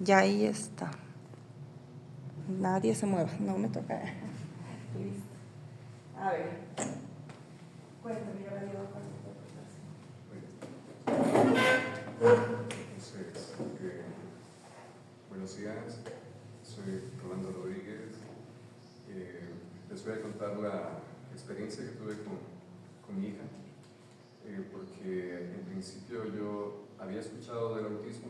Ya ahí está. Nadie se mueva, no me toca. Listo. A ver. Cuéntame, yo la llevo con Entonces, buenos días, soy Rolando Rodríguez. Les voy a contar la experiencia que tuve con mi hija, porque en principio yo había escuchado del autismo,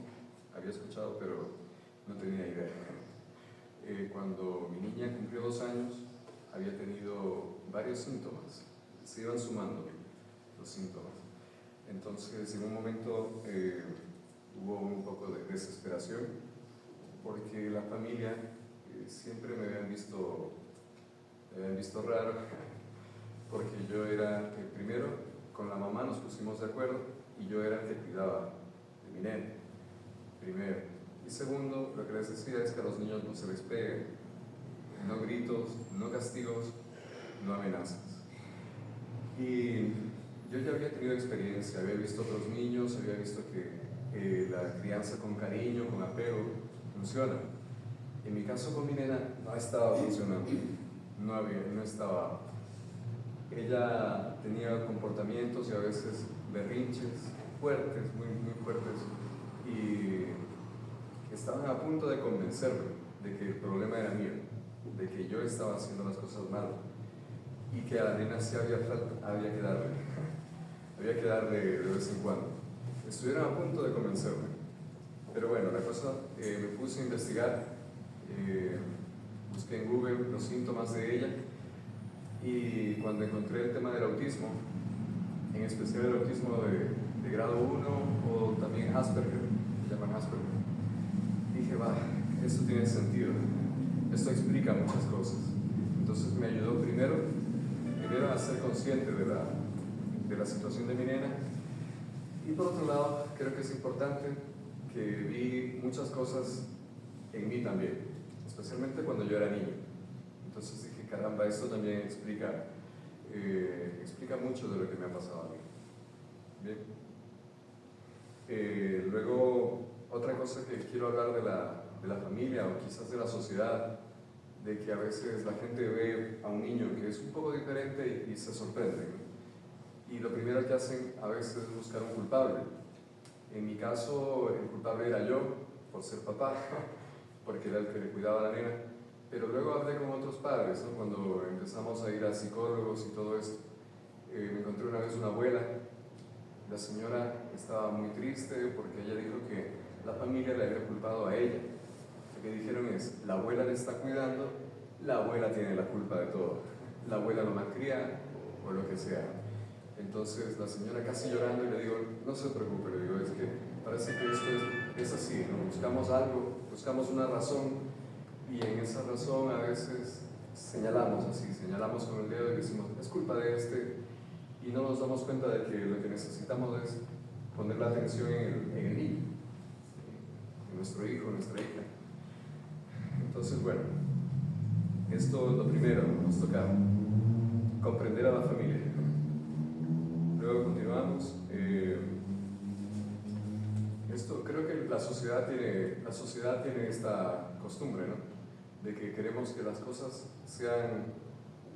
pero no tenía idea. Cuando mi niña cumplió 2 años, había tenido varios síntomas, se iban sumando los síntomas. Entonces, en un momento hubo un poco de desesperación, porque la familia siempre me habían visto raro, porque yo era, primero, con la mamá nos pusimos de acuerdo, y yo era el que cuidaba de mi nene, primero. Y segundo, lo que les decía es que a los niños no se les pegue, no gritos, no castigos, no amenazas. Y yo ya había tenido experiencia, había visto otros niños, había visto que la crianza con cariño, con apego, funciona. En mi caso con mi nena no estaba funcionando, no estaba. Ella tenía comportamientos y a veces berrinches fuertes, muy fuertes, y estaban a punto de convencerme de que el problema era mío, de que yo estaba haciendo las cosas mal y que a la nena sí había que darle de vez en cuando. Estuvieron a punto de convencerme, pero bueno, la cosa, me puse a investigar, busqué en Google los síntomas de ella, y cuando encontré el tema del autismo, en especial el autismo de grado 1 o también Asperger, se llaman Asperger, dije, va, esto tiene sentido, esto explica muchas cosas. Entonces me ayudó primero a ser consciente de la situación de mi nena, y por otro lado, creo que es importante que vi muchas cosas en mí también, especialmente cuando yo era niño. Entonces dije, caramba, esto también explica mucho de lo que me ha pasado a mí. Bien. Luego, otra cosa que quiero hablar de la familia o quizás de la sociedad, de que a veces la gente ve a un niño que es un poco diferente y se sorprende, ¿no? Y lo primero que hacen a veces es buscar un culpable. En mi caso, el culpable era yo, por ser papá, porque era el que le cuidaba a la nena. Pero luego hablé con otros padres, ¿no? Cuando empezamos a ir a psicólogos y todo esto. Me encontré una vez una abuela. La señora estaba muy triste porque ella dijo que la familia le había culpado a ella. Lo que dijeron es, la abuela le está cuidando, la abuela tiene la culpa de todo. La abuela lo malcría o lo que sea. Entonces la señora casi llorando, y le digo, no se preocupe, le digo, es que parece que esto es así, ¿no? Buscamos algo, buscamos una razón, y en esa razón a veces señalamos con el dedo y decimos, es culpa de este, y no nos damos cuenta de que lo que necesitamos es poner la atención en el niño, en nuestro hijo, nuestra hija. Entonces, bueno, esto es lo primero, nos toca comprender a la familia. Luego continuamos. Esto, creo que la sociedad tiene esta costumbre, ¿no? De que queremos que las cosas sean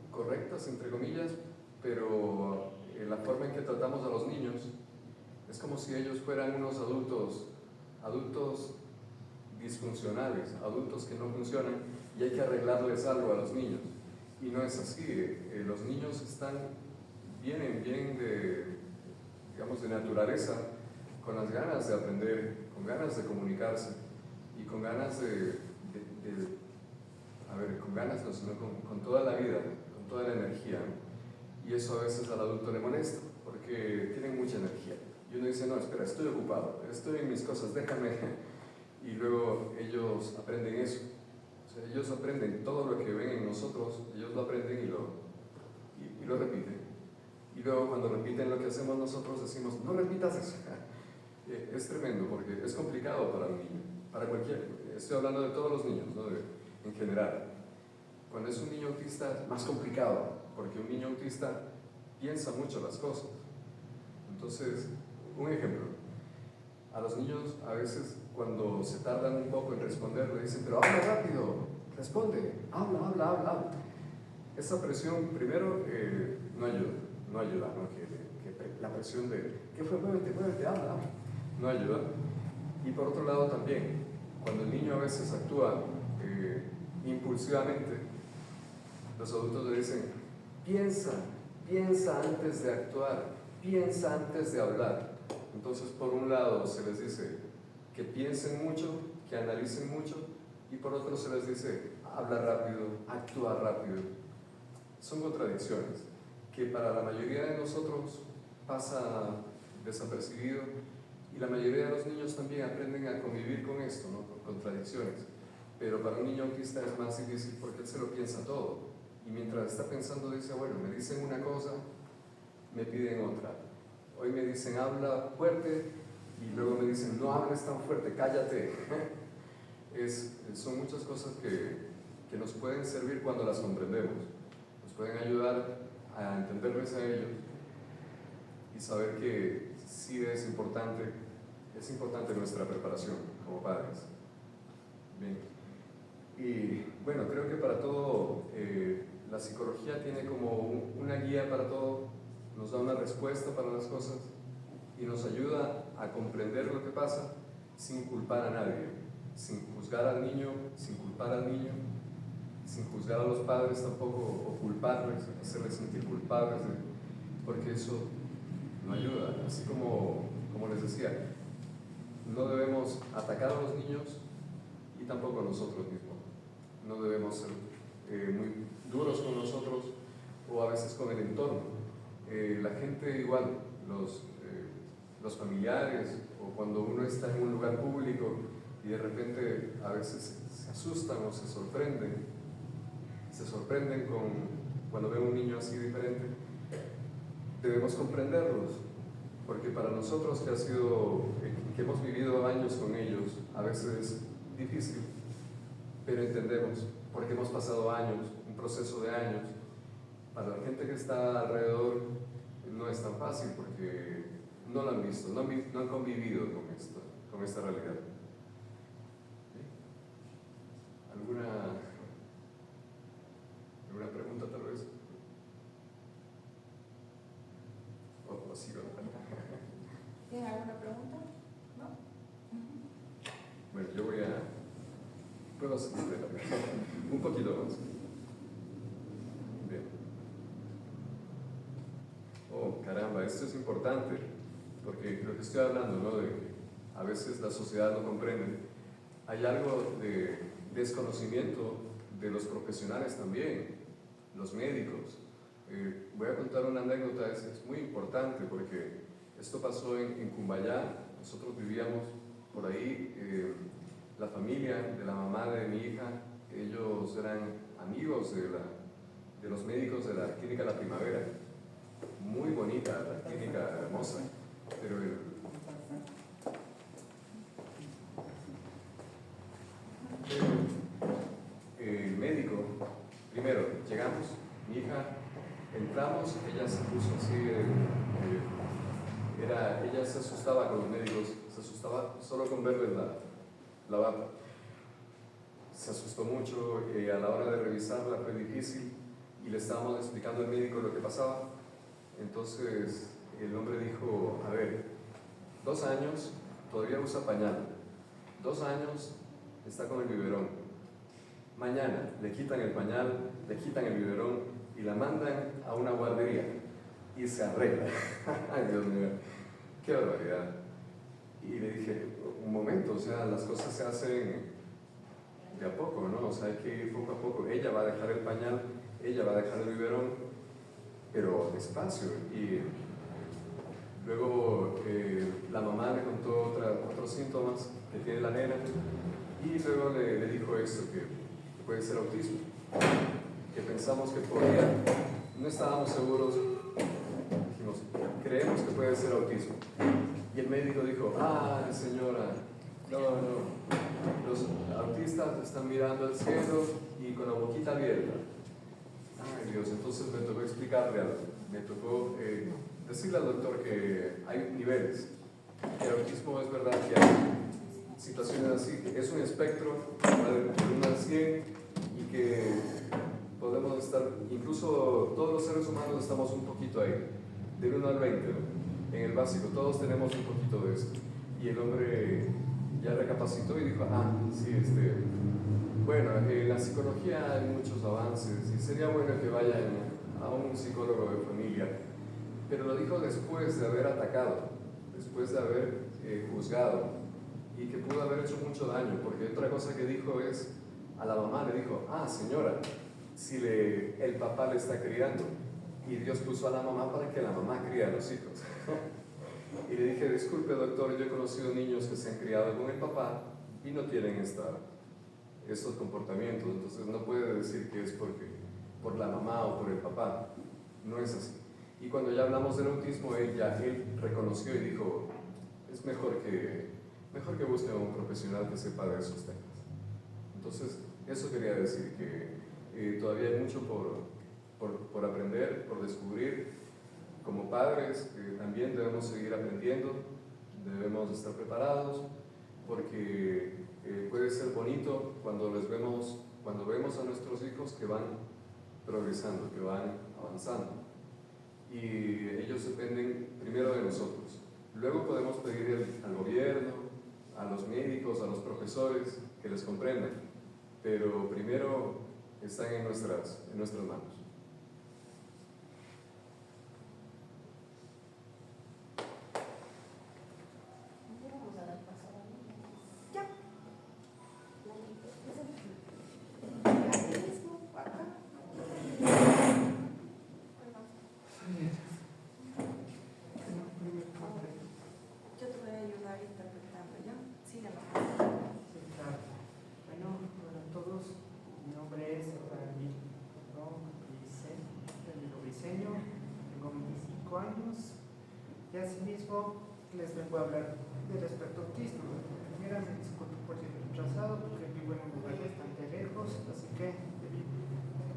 correctas, entre comillas, pero la forma en que tratamos a los niños es como si ellos fueran unos adultos disfuncionales, adultos que no funcionan, y hay que arreglarles algo a los niños. Y no es así. Los niños vienen de naturaleza, con las ganas de aprender, con ganas de comunicarse, y con ganas con ganas, no, sino con toda la vida, con toda la energía, ¿no? Y eso a veces al adulto le molesta, porque tienen mucha energía. Y uno dice, no, espera, estoy ocupado, estoy en mis cosas, déjame. Y luego ellos aprenden eso. O sea, ellos aprenden todo lo que ven en nosotros, ellos lo aprenden y lo repiten. Y luego cuando repiten lo que hacemos nosotros, decimos, no repitas eso. Es tremendo, porque es complicado para un niño, para cualquier, estoy hablando de todos los niños, ¿no? En general. Cuando es un niño autista es más complicado, porque un niño autista piensa mucho las cosas. Entonces, un ejemplo, A los niños a veces cuando se tardan un poco en responder le dicen, pero habla rápido, responde, habla. Esa presión primero no ayuda, ¿no? Que la presión de, ¿qué fue? Muévete, habla, no ayuda. Y por otro lado también, cuando el niño a veces actúa impulsivamente, los adultos le dicen, piensa antes de actuar, piensa antes de hablar. Entonces, por un lado se les dice que piensen mucho, que analicen mucho, y por otro se les dice, habla rápido, actúa rápido. Son contradicciones que para la mayoría de nosotros pasa desapercibido, y la mayoría de los niños también aprenden a convivir con esto, ¿no? Con contradicciones. Pero para un niño autista es más difícil porque él se lo piensa todo. Y mientras está pensando dice, bueno, me dicen una cosa, me piden otra. Hoy me dicen, habla fuerte, y luego me dicen, no hables tan fuerte, cállate. Son muchas cosas que nos pueden servir cuando las comprendemos. Nos pueden ayudar a entenderles a ellos y saber que sí es importante nuestra preparación como padres. Bien. Y bueno, creo que para todo la psicología tiene como una guía para todo, nos da una respuesta para las cosas y nos ayuda a comprender lo que pasa sin culpar a nadie, sin juzgar al niño, sin culpar al niño, sin juzgar a los padres tampoco, o culparles, hacerles sentir culpables, porque eso no ayuda. Así como les decía, no debemos atacar a los niños y tampoco a nosotros mismos. No debemos ser muy duros con nosotros o a veces con el entorno. La gente igual, los familiares, o cuando uno está en un lugar público y de repente a veces se asustan o se sorprenden cuando ven un niño así diferente, debemos comprenderlos, porque para nosotros que hemos vivido años con ellos, a veces es difícil, pero entendemos, porque hemos pasado años, un proceso de años. Para la gente que está alrededor no es tan fácil porque no lo han visto, no han convivido con esta realidad. ¿Alguna pregunta tal vez? ¿O sigo? ¿Tienen alguna pregunta? ¿No? Bueno, yo puedo seguir un poquito más. Bien. Oh, caramba, esto es importante, porque lo que estoy hablando, ¿no? De que a veces la sociedad no comprende. Hay algo de desconocimiento de los profesionales también, los médicos. Voy a contar una anécdota, es muy importante, porque esto pasó en Cumbayá. Nosotros vivíamos por ahí, la familia de la mamá de mi hija, ellos eran amigos de los médicos de la clínica La Primavera. Muy bonita, la clínica hermosa, pero el médico, primero llegamos, mi hija, entramos, ella se puso así, ella se asustaba con los médicos, se asustaba solo con verles la bata. Se asustó mucho, a la hora de revisarla fue difícil y le estábamos explicando al médico lo que pasaba. Entonces el hombre dijo, a ver, 2 años, todavía usa pañal, 2 años está con el biberón, mañana le quitan el pañal, le quitan el biberón y la mandan a una guardería y se arregla. Ay, Dios mío, qué barbaridad. Y le dije, un momento, o sea, las cosas se hacen de a poco, ¿no? O sea, hay que ir poco a poco. Ella va a dejar el pañal, ella va a dejar el biberón, pero despacio. Y luego la mamá le contó otros síntomas que tiene la nena, y luego le dijo esto, que puede ser autismo, que pensamos que podía, no estábamos seguros, dijimos, creemos que puede ser autismo. Y el médico dijo, señora, no, los autistas están mirando al cielo y con la boquita abierta. Ay Dios, entonces me tocó decirle al doctor que hay niveles. el autismo es verdad que hay situaciones así, es un espectro de 1 al 100 y que podemos estar, incluso todos los seres humanos estamos un poquito ahí, del 1 al 20, ¿no? En el básico, todos tenemos un poquito de esto. Y el hombre ya recapacitó y dijo, sí, bueno, en la psicología hay muchos avances y sería bueno que vayan a un psicólogo de familia, pero lo dijo después de haber atacado, después de haber juzgado, y que pudo haber hecho mucho daño, porque otra cosa que dijo es, a la mamá le dijo, señora, si el papá le está criando, y Dios puso a la mamá para que la mamá críe a los hijos. Y le dije, disculpe doctor, yo he conocido niños que se han criado con el papá y no tienen estos comportamientos, entonces no puede decir que es por la mamá o por el papá, no es así. Y cuando ya hablamos del autismo, él reconoció y dijo, es mejor que busquen a un profesional que sepa de esos temas. Entonces, eso quería decir, que todavía hay mucho por aprender, por descubrir. Como padres también debemos seguir aprendiendo, debemos estar preparados, porque puede ser bonito cuando vemos a nuestros hijos que van progresando, que van avanzando. Y ellos dependen primero de nosotros. Luego podemos pedir al gobierno, a los médicos, a los profesores que les comprendan, pero primero están en nuestras manos. Y asimismo les vengo a hablar de respecto al autismo. Primero me disculpo por el retrasado porque vivo en un lugar bastante lejos, así que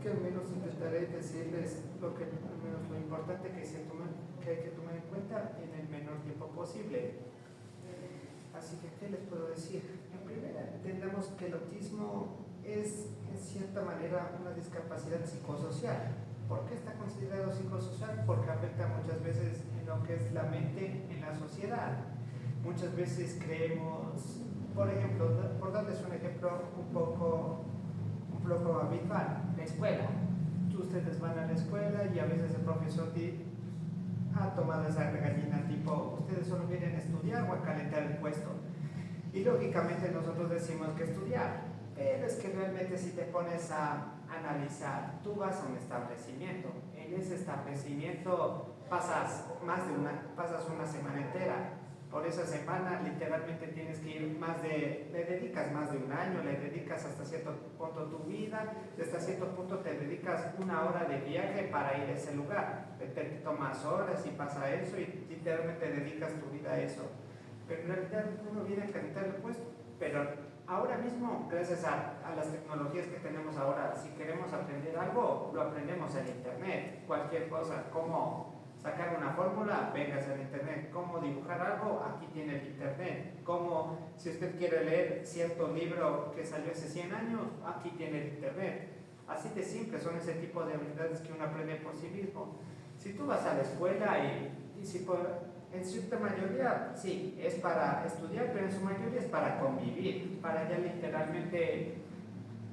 al menos intentaré decirles al menos lo importante que hay que tomar en cuenta en el menor tiempo posible. Así que, ¿qué les puedo decir? En primera, entendamos que el autismo es en cierta manera una discapacidad psicosocial. ¿Por qué está considerado psicosocial? Porque afecta muchas veces en lo que es la mente en la sociedad. Muchas veces creemos, por ejemplo, por darles un ejemplo un poco habitual, la escuela. Ustedes van a la escuela y a veces el profesor ha tomado esa regañina tipo, ustedes solo vienen a estudiar o a calentar el puesto. Y lógicamente nosotros decimos que estudiar, pero es que realmente si te pones a analizar, tú vas a un establecimiento, en ese establecimiento pasas una semana entera, por esa semana literalmente tienes que ir le dedicas más de un año, le dedicas hasta cierto punto tu vida, hasta cierto punto te dedicas 1 hora de viaje para ir a ese lugar, te tomas horas y pasa eso y literalmente dedicas tu vida a eso, pero en realidad uno viene a calentar el puesto, pero ahora mismo, gracias a las tecnologías que tenemos ahora, si queremos aprender algo, lo aprendemos en internet. Cualquier cosa, cómo sacar una fórmula, véngase al internet. Cómo dibujar algo, aquí tiene el internet. Cómo, si usted quiere leer cierto libro que salió hace 100 años, aquí tiene el internet. Así de simple son ese tipo de habilidades que uno aprende por sí mismo. Si tú vas a la escuela en cierta mayoría, sí, es para estudiar, pero en su mayoría es para convivir, para ya literalmente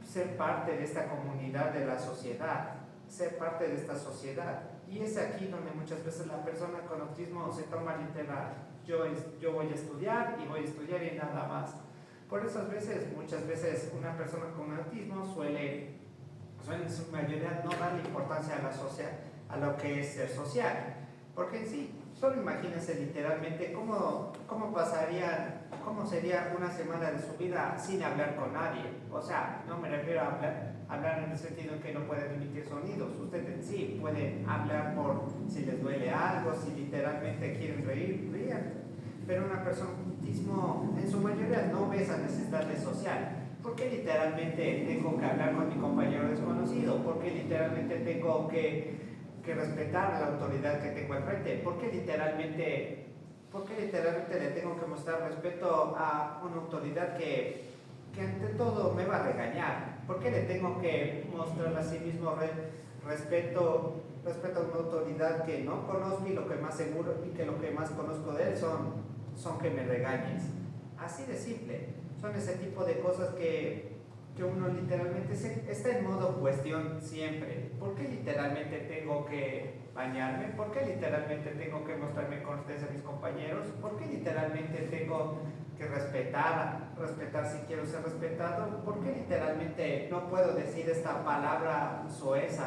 ser parte de esta comunidad de la sociedad, ser parte de esta sociedad. Y es aquí donde muchas veces la persona con autismo se toma literal, yo voy a estudiar y voy a estudiar y nada más. Por esas veces, muchas veces una persona con autismo suele en su mayoría no darle importancia a lo que es ser social, porque en sí, solo imagínense literalmente cómo sería una semana de su vida sin hablar con nadie. O sea, no me refiero a hablar en el sentido que no pueden emitir sonidos. Ustedes sí pueden hablar por si les duele algo, si literalmente quieren reír, rían. Pero una persona con autismo en su mayoría no ve esa necesidad de social. ¿Por qué literalmente tengo que hablar con mi compañero desconocido? ¿Por qué literalmente tengo que respetar la autoridad que tengo al frente? ¿Por qué literalmente ¿Por qué literalmente le tengo que mostrar respeto a una autoridad que ante todo me va a regañar? ¿Por qué le tengo que mostrar a sí mismo respeto a una autoridad que no conozco y lo que más seguro y que lo que más conozco de él son que me regañes? Así de simple. Son ese tipo de cosas que uno literalmente está en modo cuestión siempre. ¿Por qué literalmente tengo que bañarme? ¿Por qué literalmente tengo que mostrarme cortés a mis compañeros? ¿Por qué literalmente tengo que respetar si quiero ser respetado? ¿Por qué literalmente no puedo decir esta palabra soez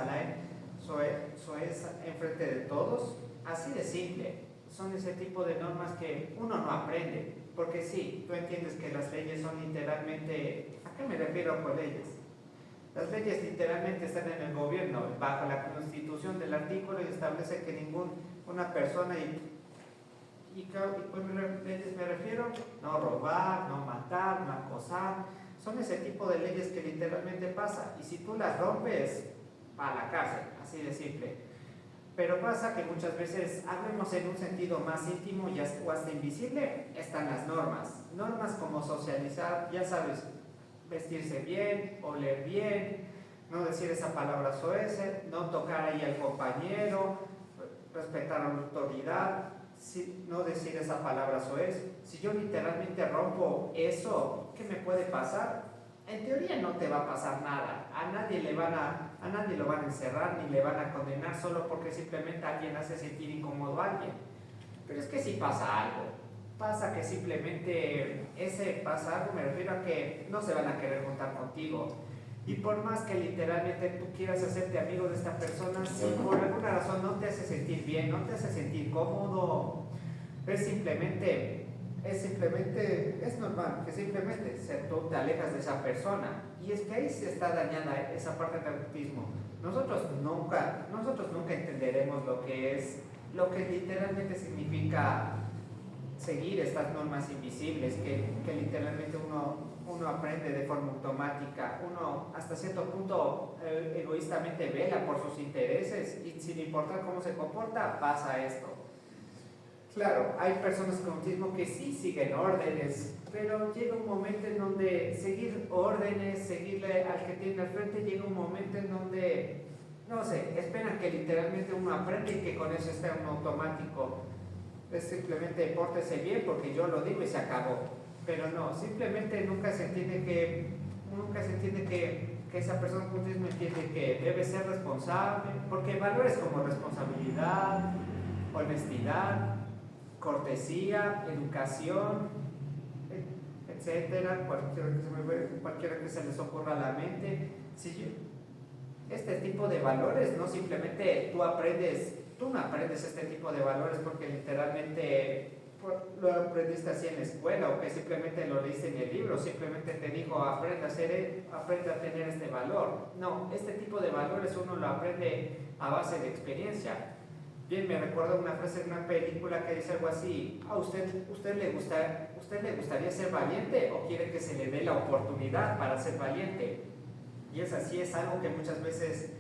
enfrente de todos? Así de simple. Son ese tipo de normas que uno no aprende. Porque sí, tú entiendes que las leyes son literalmente... ¿A qué me refiero con leyes? Las leyes literalmente están en el gobierno, bajo la constitución del artículo, y establece que ninguna persona, y con leyes me refiero, no robar, no matar, no acosar, son ese tipo de leyes que literalmente pasa, y si tú las rompes, va a la cárcel, así de simple. Pero pasa que muchas veces, hablemos en un sentido más íntimo o hasta invisible, están las normas. Normas como socializar, ya sabes, vestirse bien, oler bien, no decir esa palabra soez, no tocar ahí al compañero, respetar a la autoridad, no decir esa palabra soez. Si yo literalmente rompo eso, ¿qué me puede pasar? En teoría no te va a pasar nada, a nadie lo van a encerrar ni le van a condenar solo porque simplemente alguien hace sentir incómodo a alguien. Pero es que si pasa algo, pasa que simplemente pasa algo, me refiero a que no se van a querer juntar contigo. Y por más que literalmente tú quieras hacerte amigo de esta persona, si por alguna razón no te hace sentir bien, no te hace sentir cómodo, es normal que simplemente tú te alejas de esa persona. Y es que ahí se está dañada esa parte del autismo. Nosotros nunca entenderemos lo que literalmente significa seguir estas normas invisibles que literalmente uno aprende de forma automática. Uno hasta cierto punto egoístamente vela por sus intereses y sin importar cómo se comporta, pasa esto. Claro, hay personas con autismo que sí siguen órdenes, pero llega un momento en donde seguir órdenes, seguirle al que tiene al frente, llega un momento en donde, no sé, esperan que literalmente uno aprenda y que con eso esté un automático. Es simplemente pórtese bien porque yo lo digo y se acabó. Pero no, simplemente nunca se entiende que esa persona con autismo entiende que debe ser responsable, porque valores como responsabilidad, honestidad, cortesía, educación, etcétera, cualquiera que se les ocurra a la mente. Este tipo de valores, no simplemente tú no aprendes este tipo de valores porque literalmente lo aprendiste así en la escuela o que simplemente lo leíste en el libro, simplemente te dijo aprende a tener este valor. No, este tipo de valores uno lo aprende a base de experiencia. Bien, me recuerdo una frase de una película que dice algo así: ¿a usted le gustaría ser valiente o quiere que se le dé la oportunidad para ser valiente? Y es así, es algo que muchas veces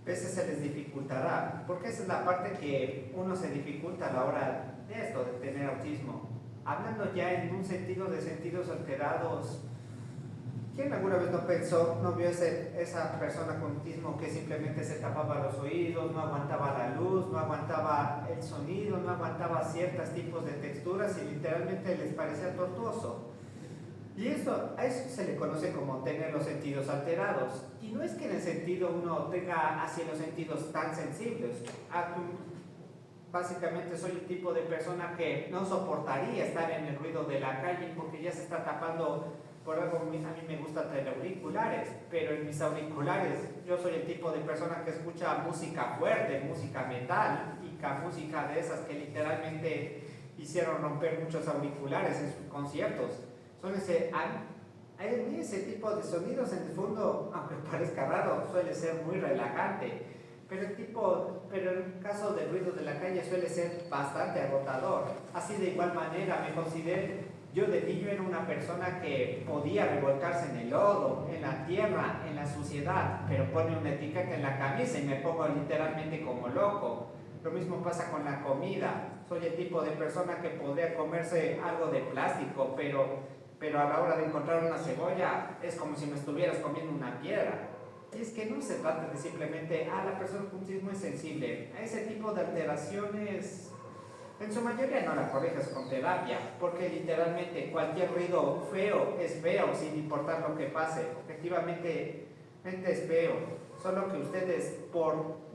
se les dificultará, porque esa es la parte que uno se dificulta a la hora de esto, de tener autismo. Hablando ya en un sentido de sentidos alterados, ¿quién alguna vez no vio esa persona con autismo que simplemente se tapaba los oídos, no aguantaba la luz, no aguantaba el sonido, no aguantaba ciertos tipos de texturas y literalmente les parecía tortuoso? Y a eso se le conoce como tener los sentidos alterados. Y no es que en el sentido uno tenga así los sentidos tan sensibles. Básicamente soy el tipo de persona que no soportaría estar en el ruido de la calle porque ya se está tapando. Por algo a mí me gusta traer auriculares, pero en mis auriculares yo soy el tipo de persona que escucha música fuerte, música metal, y música de esas que literalmente hicieron romper muchos auriculares en sus conciertos. Ese tipo de sonidos en el fondo, aunque parezca raro, suele ser muy relajante, pero el caso del ruido de la calle suele ser bastante agotador. Así de igual manera me considero, yo de niño era una persona que podía revolcarse en el lodo, en la tierra, en la suciedad, pero pone una etiqueta en la camisa y me pongo literalmente como loco. Lo mismo pasa con la comida. soy el tipo de persona que podría comerse algo de plástico, pero a la hora de encontrar una cebolla es como si me estuvieras comiendo una piedra. Y es que no se trata de simplemente, la persona con autismo es sensible. A ese tipo de alteraciones, en su mayoría no la corriges con terapia, porque literalmente cualquier ruido feo es feo, sin importar lo que pase. Objetivamente es feo, solo que ustedes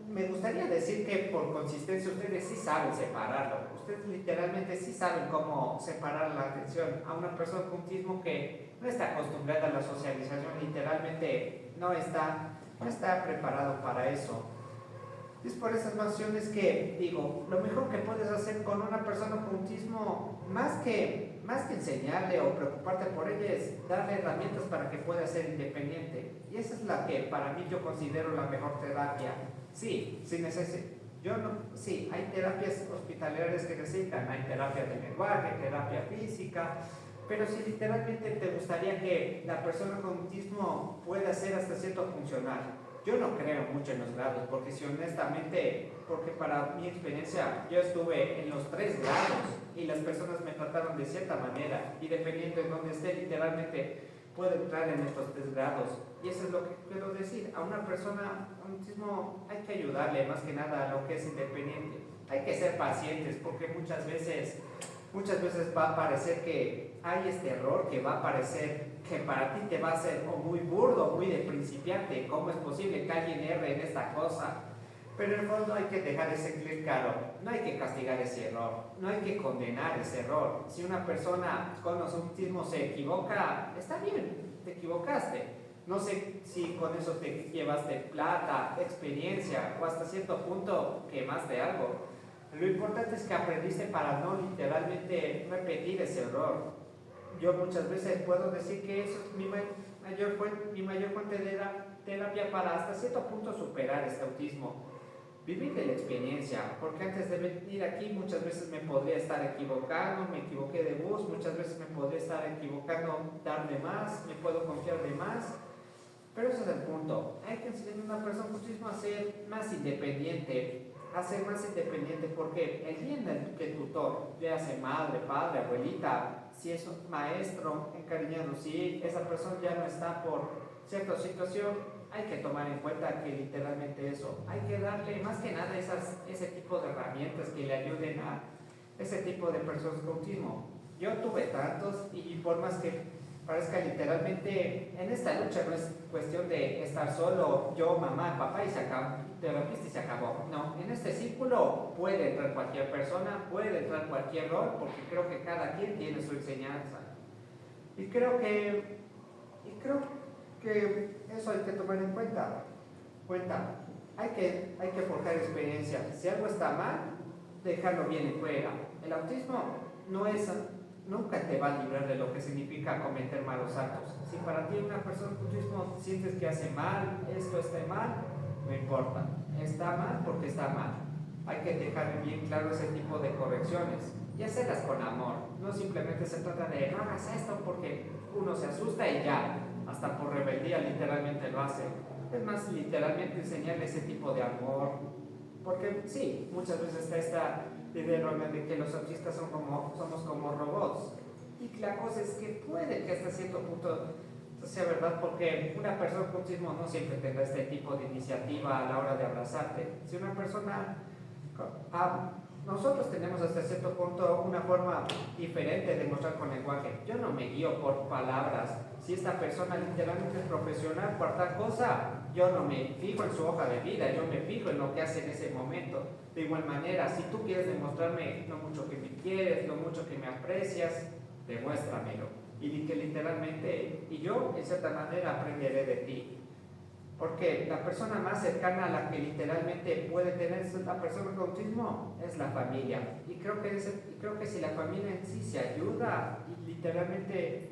me gustaría decir que por consistencia ustedes sí saben separarlo. Ustedes literalmente sí saben cómo separar la atención a una persona con autismo que no está acostumbrada a la socialización, literalmente no está preparado para eso. Es por esas nociones que digo, lo mejor que puedes hacer con una persona con autismo, más que enseñarle o preocuparte por ella, es darle herramientas para que pueda ser independiente. Y esa es la que para mí yo considero la mejor terapia. Sí, sí, hay terapias hospitalarias que necesitan, hay terapia de lenguaje, terapia física, pero si literalmente te gustaría que la persona con autismo pueda ser hasta cierto funcional, yo no creo mucho en los grados, porque si honestamente, porque para mi experiencia, yo estuve en los 3 grados y las personas me trataron de cierta manera, y dependiendo de dónde esté, literalmente puedo entrar en estos 3 grados. Y eso es lo que quiero decir, a una persona con autismo hay que ayudarle más que nada a lo que es independiente. Hay que ser pacientes, porque muchas veces va a parecer que hay este error que va a parecer que para ti te va a ser o muy burdo, muy de principiante. ¿Cómo es posible que alguien erre en esta cosa? Pero en el fondo hay que dejar ese clic claro. No hay que castigar ese error, no hay que condenar ese error. Si una persona con autismo se equivoca, está bien, te equivocaste. No sé si con eso te llevaste plata, experiencia o hasta cierto punto quemaste algo. Lo importante es que aprendiste para no literalmente repetir ese error. Yo muchas veces puedo decir que eso es mi mayor fuente de terapia para hasta cierto punto superar este autismo. Vivir de la experiencia, porque antes de venir aquí muchas veces me podría estar equivocando, me equivoqué de bus, muchas veces me podría estar equivocando, dar de más, me puedo confiar de más. Pero ese es el punto. Hay que enseñar a una persona con autismo a ser más independiente, porque el día en el que el tutor, ya sea madre, padre, abuelita, si es un maestro encariñado, si esa persona ya no está por cierta situación, hay que tomar en cuenta que literalmente eso, hay que darle más que nada ese tipo de herramientas que le ayuden a ese tipo de personas con autismo. Yo tuve tantos y por más que parezca literalmente, en esta lucha no es cuestión de estar solo, yo, mamá, papá y se acabó, terapista y se acabó. No, en este círculo puede entrar cualquier persona, puede entrar cualquier rol, porque creo que cada quien tiene su enseñanza. Y creo que eso hay que tomar en cuenta. Hay que forjar experiencia. Si algo está mal, dejarlo bien fuera. El autismo nunca te va a librar de lo que significa cometer malos actos. Si para ti una persona con autismo sientes que hace mal, esto está mal, no importa. Está mal porque está mal. Hay que dejar bien claro ese tipo de correcciones y hacerlas con amor. No simplemente se trata de no hagas esto porque uno se asusta y ya, hasta por rebeldía literalmente lo hace. Es más, literalmente enseñarle ese tipo de amor. Porque sí, muchas veces está esta idea errónea de que los autistas somos como robots. Y la cosa es que puede que hasta cierto punto sea verdad, porque una persona con autismo no siempre tendrá este tipo de iniciativa a la hora de abrazarte. Si una persona... nosotros tenemos hasta cierto punto una forma diferente de mostrar con lenguaje. Yo no me guío por palabras. Si esta persona literalmente es profesional por tal cosa, yo no me fijo en su hoja de vida, yo me fijo en lo que hace en ese momento. De igual manera, si tú quieres demostrarme lo mucho que me quieres, lo mucho que me aprecias, demuéstramelo. Y que literalmente, y yo en cierta manera aprenderé de ti. Porque la persona más cercana a la que literalmente puede tener la persona con autismo es la familia. Y creo que si la familia en sí se ayuda, y literalmente,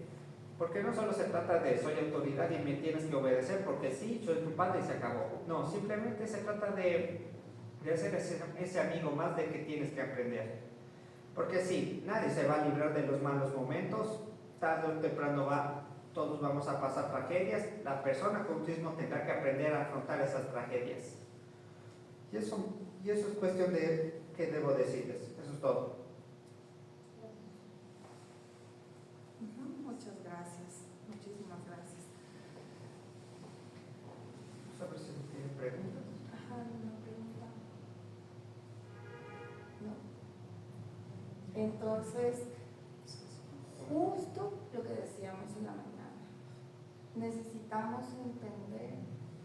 porque no solo se trata de soy autoridad y me tienes que obedecer porque sí, soy tu padre y se acabó. No, simplemente se trata de hacer ese amigo más de que tienes que aprender. Porque sí, nadie se va a librar de los malos momentos, tarde o temprano todos vamos a pasar tragedias. La persona con autismo tendrá que aprender a afrontar esas tragedias. Y eso es cuestión de, ¿qué debo decirles? Eso es todo. Muchas gracias, muchísimas gracias. Vamos a ver si tienen preguntas. Ajá, una pregunta. No. Entonces, justo lo que decíamos en la mañana, necesitamos entender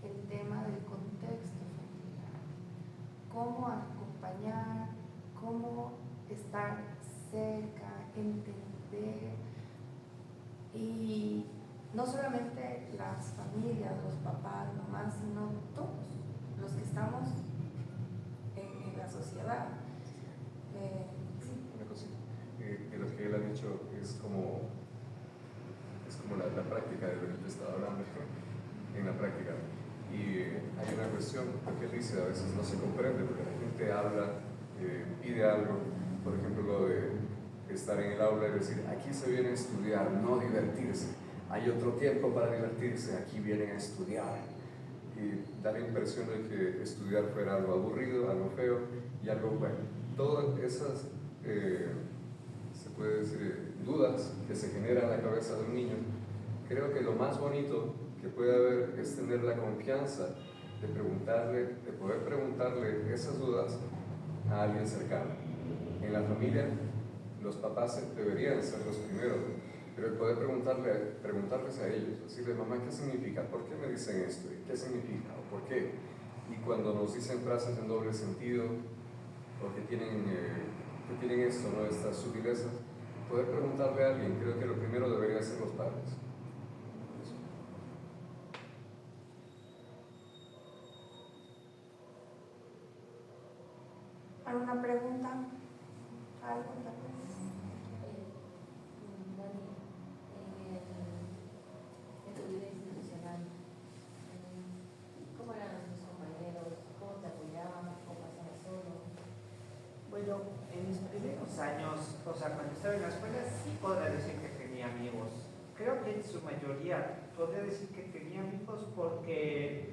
el tema del contexto familiar, cómo acompañar, cómo estar cerca, entender, y no solamente las familias, los papás, mamás, sino todos los que estamos en la sociedad. Una cosita. De lo que él ha dicho es como la práctica de lo que yo estaba hablando en la práctica. Y hay una cuestión, lo que él dice a veces no se comprende, porque la gente habla, pide algo, por ejemplo lo de estar en el aula y decir, aquí se viene a estudiar, no divertirse. Hay otro tiempo para divertirse, aquí vienen a estudiar. Y da la impresión de que estudiar fuera algo aburrido, algo feo y algo bueno. Todas esas, se puede decir, dudas que se generan en la cabeza de un niño, creo que lo más bonito que puede haber es tener la confianza de poder preguntarle esas dudas a alguien cercano. En la familia, los papás deberían ser los primeros, pero el poder preguntarles a ellos, decirle, mamá, ¿qué significa? ¿Por qué me dicen esto? ¿Qué significa? ¿O por qué? Y cuando nos dicen frases en doble sentido, o que tienen esto, ¿no? Estas sutilezas, poder preguntarle a alguien, creo que lo primero debería ser los padres. ¿Alguna pregunta? ¿Algo tal vez? Dani, en tu vida institucional, ¿cómo eran tus compañeros? ¿Cómo te apoyaban? ¿Cómo pasabas solo? Bueno, en mis primeros años, o sea, cuando estaba en la escuela, sí podría decir que tenía amigos. Creo que en su mayoría podría decir que tenía amigos porque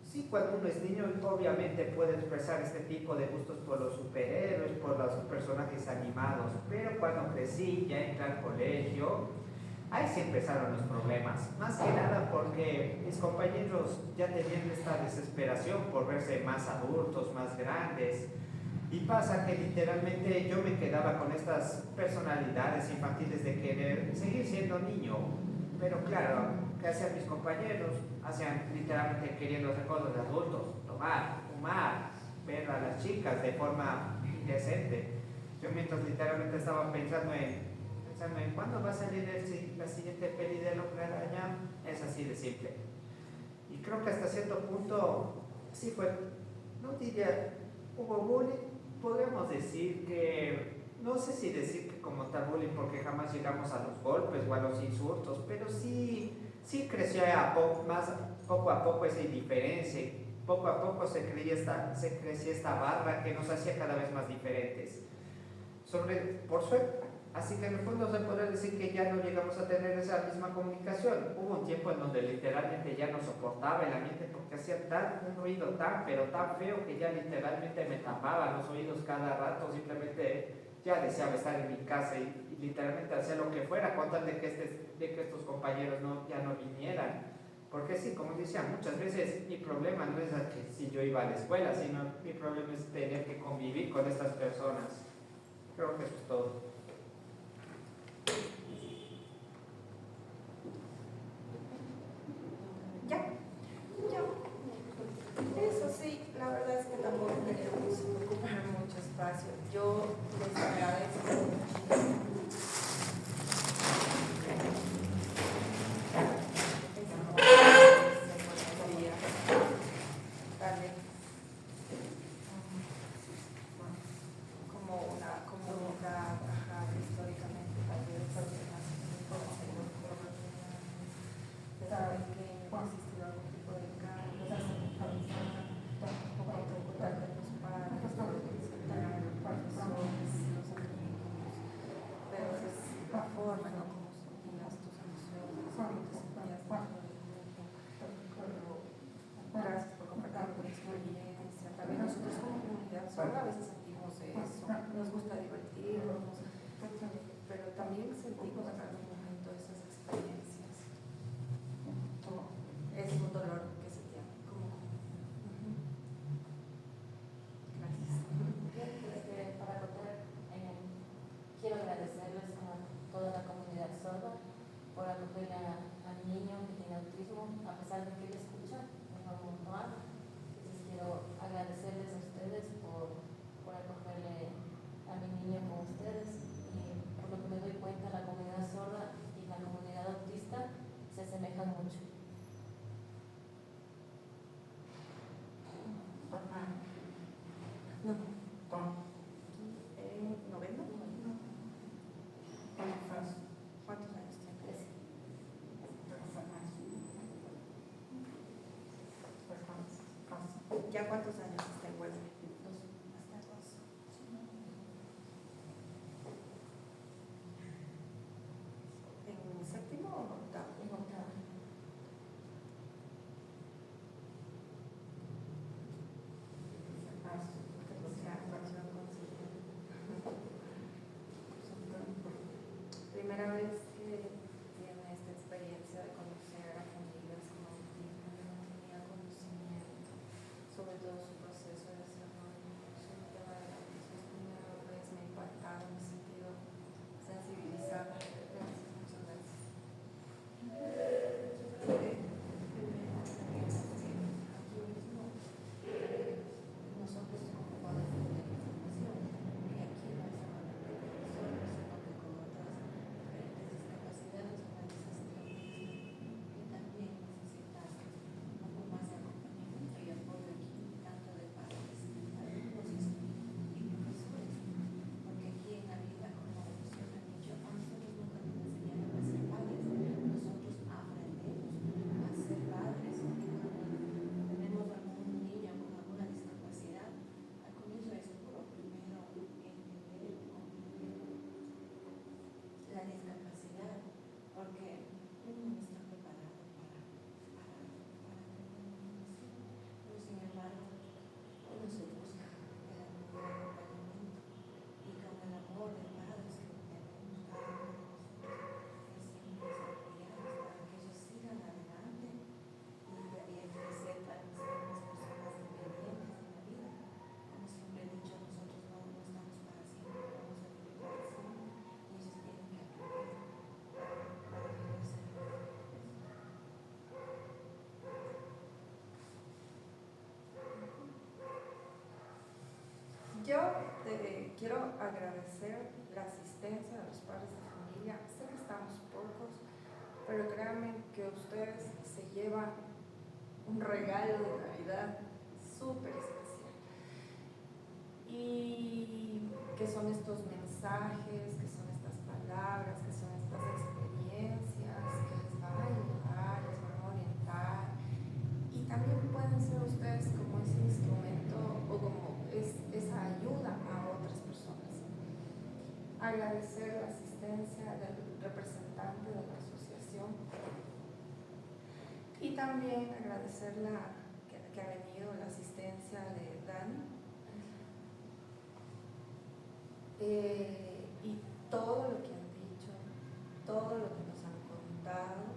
sí, cuando uno es niño, obviamente puede expresar este tipo de gustos por los superhéroes, por los personajes animados, pero cuando crecí, ya entré al colegio, ahí sí empezaron los problemas. Más que nada porque mis compañeros ya tenían esta desesperación por verse más adultos, más grandes. Y pasa que literalmente yo me quedaba con estas personalidades infantiles de querer seguir siendo niño. Pero claro, ¿qué hacían mis compañeros? Hacían literalmente queriendo hacer cosas de adultos, tomar, fumar, ver a las chicas de forma indecente. Yo mientras literalmente estaba pensando en cuándo va a salir la siguiente peli del Hombre Araña, es así de simple. Y creo que hasta cierto punto sí fue, no diría, hubo bullying. Podemos decir que, no sé si decir que como tal bullying porque jamás llegamos a los golpes o a los insultos, pero sí creció poco a poco esa indiferencia, poco a poco se crecía esta barra que nos hacía cada vez más diferentes. Por suerte, así que en el fondo se podría decir que ya no llegamos a tener esa misma comunicación. Hubo un tiempo en donde literalmente ya no soportaba el ambiente porque hacía un ruido tan, pero tan feo que ya literalmente me tapaba los oídos cada rato, simplemente ya deseaba estar en mi casa y literalmente hacía lo que fuera con tal de que estos compañeros ya no vinieran. Porque sí, como decía, muchas veces mi problema no es que si yo iba a la escuela, sino mi problema es tener que convivir con estas personas. Creo que eso es todo. Ya. Eso sí, la verdad es que tampoco queríamos ocupar mucho espacio. Yo les agradezco muchísimo. Darle como una comunidad históricamente tal vez más saben que ha existido algún tipo de cambio, poco a poco tal vez los padres, los profesores, los amigos, pero es la forma, ¿no? Como sentías tus emociones, cómo te sentías dentro del grupo. Gracias por compartir tu experiencia. También nosotros como comunidad solo a veces sentimos hacemos eso, nos gusta divertirnos, pero también sentimos en algún momento esas experiencias. Es un dolor que se tiene. Gracias. Para contar, quiero agradecerles a toda la comunidad sorda por acoger a mi niño que tiene autismo, a pesar de que él escucha de forma puntual. Entonces quiero agradecerles a ustedes por acogerle a mi niño con ustedes, y por lo que me doy cuenta, la comunidad sorda y la comunidad autista se asemejan mucho. No. ¿Noveno? ¿Cuántos años tienes? ¿Ya cuántos años está en huelga? Hasta dos. ¿En séptimo o octavo? En octavo. Primera vez que tiene esta experiencia de conocer a familias con autismo, yo no tenía conocimiento sobre todo su proceso de desarrollo, sobre el tema del autismo. Es primera vez, me ha impactado, me he sentido sensibilizada. Gracias, muchas gracias. Aquí mismo, nosotros ocupamos de información, y aquí no es solamente con nosotros, sino que con otras diferentes discapacidades, analizas el autismo, y también necesitas un poco más de acompañamiento y apoyo aquí, tanto de padres, alumnos y profesores, porque aquí en la vida, como usted ha dicho, a nosotros nunca nos enseñaron a ser padres, nosotros aprendemos a ser padres, y cuando tenemos algún niño con alguna discapacidad, al comienzo es puro primero entender, comprender la discapacidad, porque uno no está preparado para aprender una emoción, pero sin embargo uno se busca el acompañamiento, y con el amor de padres que tenemos cada uno de nosotros, es siempre apoyarlos para que ellos sigan adelante y crecer para ser unas personas independientes en la vida. Como siempre he dicho, nosotros no estamos para siempre, vamos a vivir para siempre, y ellos tienen que aprender para poder ser independientes. Yo quiero agradecer la asistencia de los padres de familia. Sé que estamos pocos, pero créanme que ustedes se llevan un regalo de Navidad súper especial. Y que son estos mensajes, que son estas palabras, que son estas experiencias que les van a ayudar, les van a orientar. Y también pueden ser ustedes como ese instrumento o como esa ayuda a otras personas. Agradecer la asistencia del representante de la asociación y también agradecer que ha venido la asistencia de Dani. Y todo lo que han dicho, todo lo que nos han contado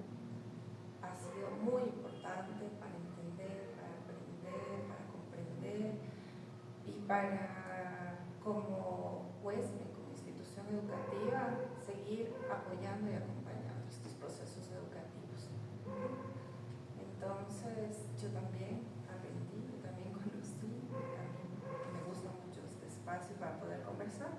ha sido muy importante para entender, para aprender, para comprender y para, como huésped, como institución educativa, seguir apoyando y acompañando estos procesos educativos. Entonces, yo también aprendí, yo también conocí, también me gusta mucho este espacio para poder conversar.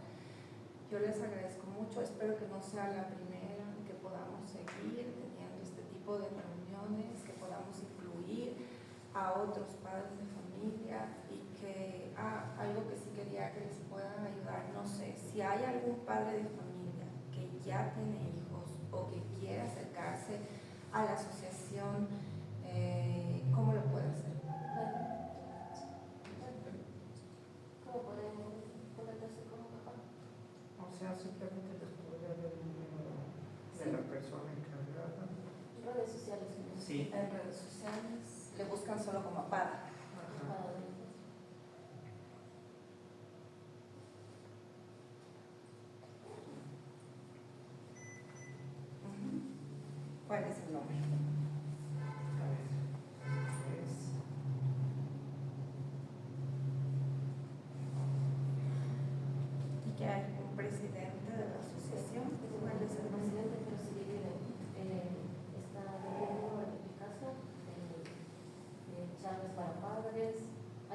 Yo les agradezco mucho, espero que no sea la primera, que podamos seguir teniendo este tipo de reuniones, que podamos incluir a otros padres de familia y que algo que sí quería que les puedan ayudar, no sé, si hay algún padre de familia que ya tiene hijos o que quiere acercarse a la asociación, ¿cómo lo puede hacer? ¿Cómo podemos conectarse con un papá? O sea, simplemente les podría dar el número de la persona encargada. Redes sociales. Sí. En redes sociales le buscan solo como PADA. Ajá.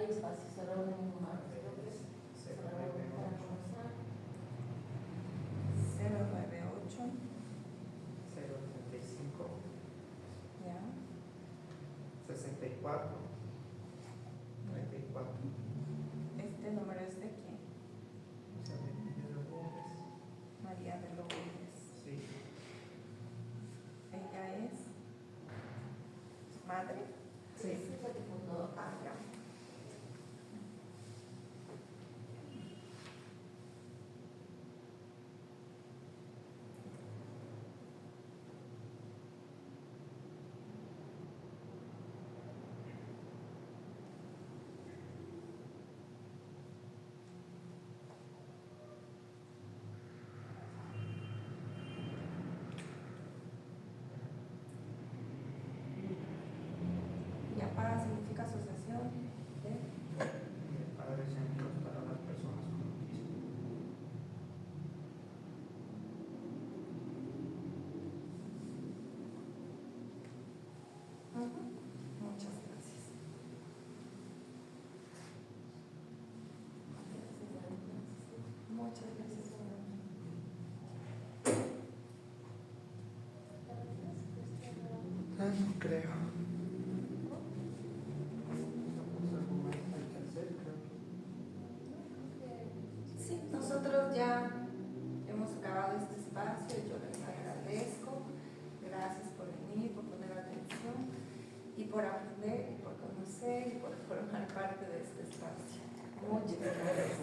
espacios, solo un lugar. Solo para 098, conversar. 098, 035, ya. 64, 94. Este número es de quién? Vamos a ver, María López. María de Lourdes. Sí, Ella es madre. sí. Sí, fue que fundó. Ah, ya. Y APARA significa asociación de Padres Centros para las Personas con Autismo. Ujú. Muchas gracias. Muchas gracias. No creo. Pues algo más hay que hacer, creo que. Sí, nosotros ya hemos acabado este espacio. Yo les agradezco. Gracias por venir, por poner atención y por aprender, y por conocer y por formar parte de este espacio. Muchas gracias.